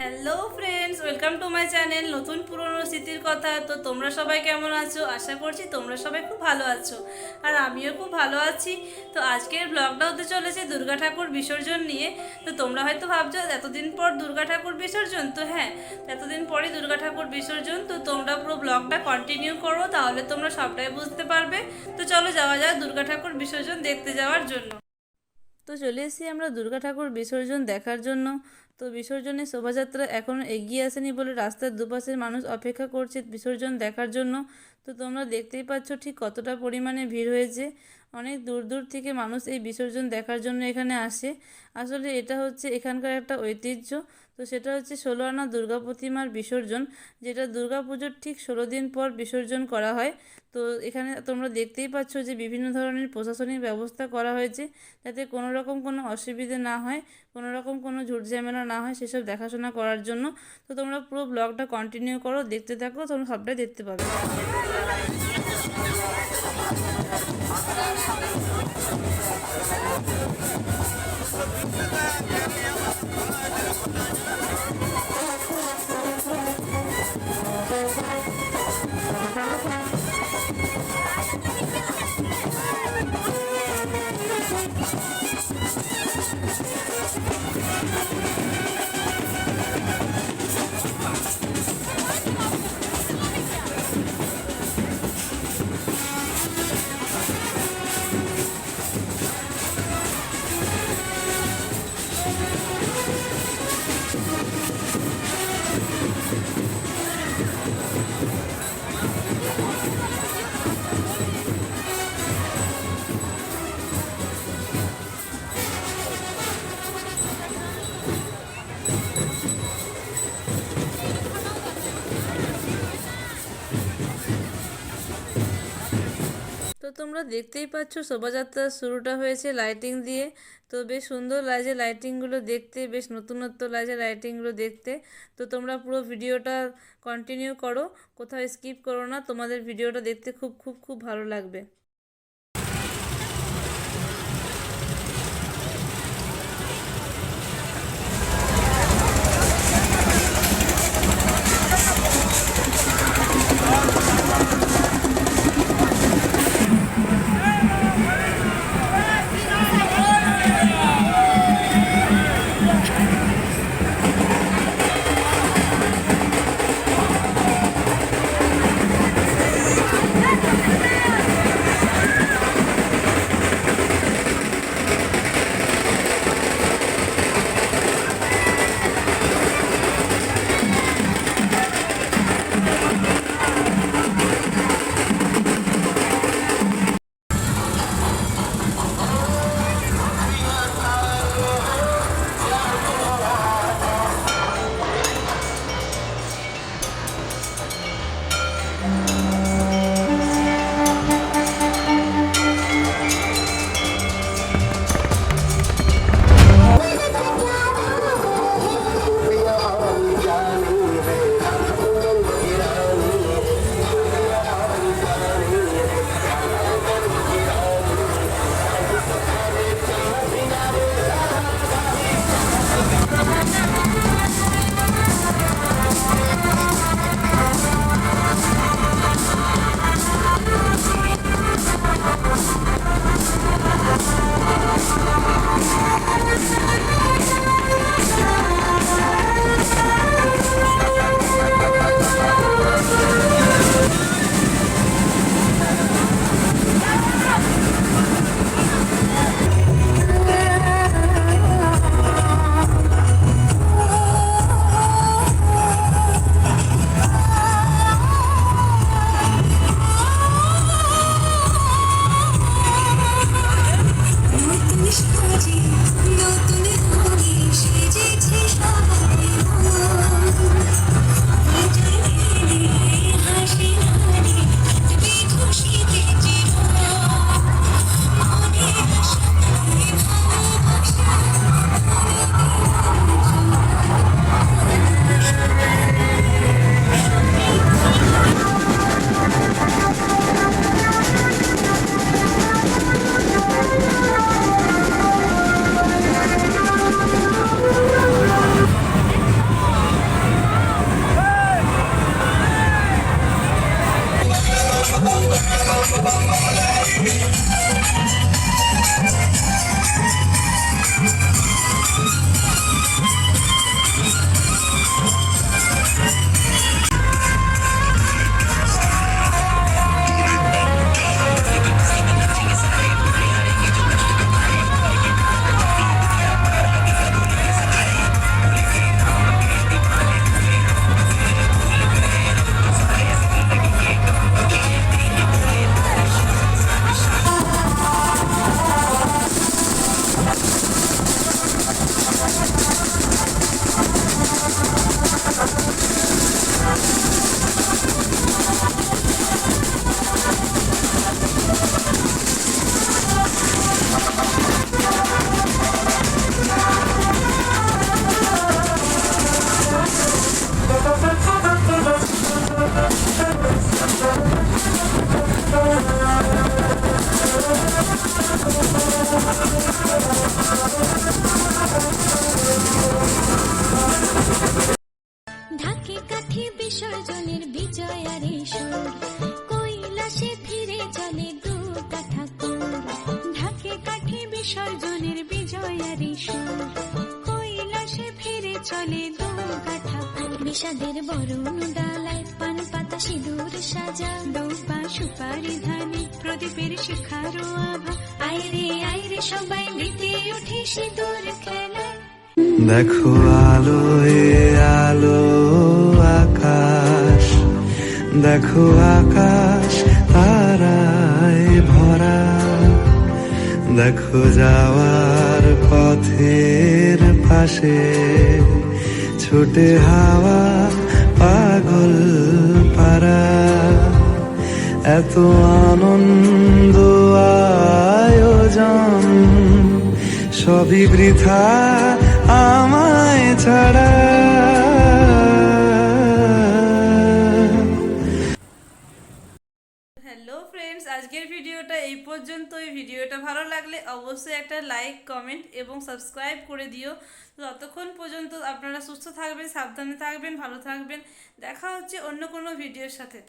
Hello friends, welcome to my channel নতুন পুরনো স্মৃতির কথা। তো তোমরা সবাই কেমন আছো? আশা করছি তোমরা সবাই খুব ভালো আছো, আর আমিও খুব ভালো আছি। তো আজকের ব্লগটা হতে চলেছে দুর্গা ঠাকুর বিসর্জন নিয়ে। তো তোমরা হয়তো ভাবছো এতদিন পর দুর্গা ঠাকুর বিসর্জন। তো হ্যাঁ, এতদিন পরই দুর্গা ঠাকুর বিসর্জন। তো তোমরা পুরো ব্লগটা কন্টিনিউ করো, তাহলে তোমরা সবটাই বুঝতে পারবে। তো চলো যাওয়া যাক দুর্গা ঠাকুর বিসর্জন দেখতে যাওয়ার জন্য। তো চলে এসেছি আমরা দুর্গা ঠাকুর বিসর্জন দেখার জন্য। তো বিসর্জনের শোভাযাত্রা এখনও এগিয়ে আসেনি বলে রাস্তার দুপাশের মানুষ অপেক্ষা করছে বিসর্জন দেখার জন্য। তো তোমরা দেখতেই পাচ্ছ ঠিক কতটা পরিমাণে ভিড় হয়েছে। অনেক দূর দূর থেকে মানুষ এই বিসর্জন দেখার জন্য এখানে আসে। আসলে এটা হচ্ছে এখানকার একটা ঐতিহ্য। তো সেটা হচ্ছে 16 আনা দুর্গা প্রতিমার বিসর্জন, যেটা দুর্গা পুজোর ঠিক 16 দিন পর বিসর্জন করা হয়। তো এখানে তোমরা দেখতেই পাচ্ছ যে বিভিন্ন ধরনের প্রশাসনিক ব্যবস্থা করা হয়েছে, যাতে কোনো রকম কোনো অসুবিধে না হয়, কোনো রকম কোনো ঝুটঝামেলা না হয়, সেসব দেখাশোনা করার জন্য। তো তোমরা পুরো ব্লগটা কন্টিনিউ করো, দেখতে থাকো, তোমরা সবটাই দেখতে পাবে। তো তোমরা দেখতেই পাচ্ছ শোভাযাত্রার শুরুটা হয়েছে লাইটিং দিয়ে। তো বেশ সুন্দর লাগছে লাইটিংগুলো দেখতে, বেশ নতুনত্ব লাগছে লাইটিংগুলো দেখতে। তো তোমরা পুরো ভিডিওটা কন্টিনিউ করো, কোথাও স্কিপ করো না, তোমাদের ভিডিওটা দেখতে খুব খুব খুব ভালো লাগবে। কাঠি বিসর্জনের বিজয়ারে সুর, কৈলাসে ফিরে চলে দুর্গা ঠাকুর। ঢাকে কাঠি বিসর্জনের বিজয়ারে সুর, কৈলাসে ফিরে চলে দুর্গা ঠাকুর। বিষাদের বরণ ডালায় পান পাতা সিঁদুর সাজা, দৌপা সুপারি ধানে প্রদীপের শিখারো আভা। আইরে সবাই মেতে উঠে সিঁদুর খেলায়। দেখো আলো এ আলো আকাশ, দেখো আকাশ তারায় ভরা। দেখো যাওয়ার পথের পাশে ছোটে হাওয়া পাগল পারা। এত আনন্দ আয়োজন সবই বৃথা আমায় ছাড়া। হ্যালো ফ্রেন্ডস, আজকের ভিডিওটা এই পর্যন্তই। ভিডিওটা ভালো লাগলে অবশ্যই একটা লাইক, কমেন্ট এবং সাবস্ক্রাইব করে দিও। তো ততক্ষণ পর্যন্ত আপনারা সুস্থ থাকবেন, সাবধানে থাকবেন, ভালো থাকবেন। দেখা হচ্ছে অন্য কোনো ভিডিওর সাথে।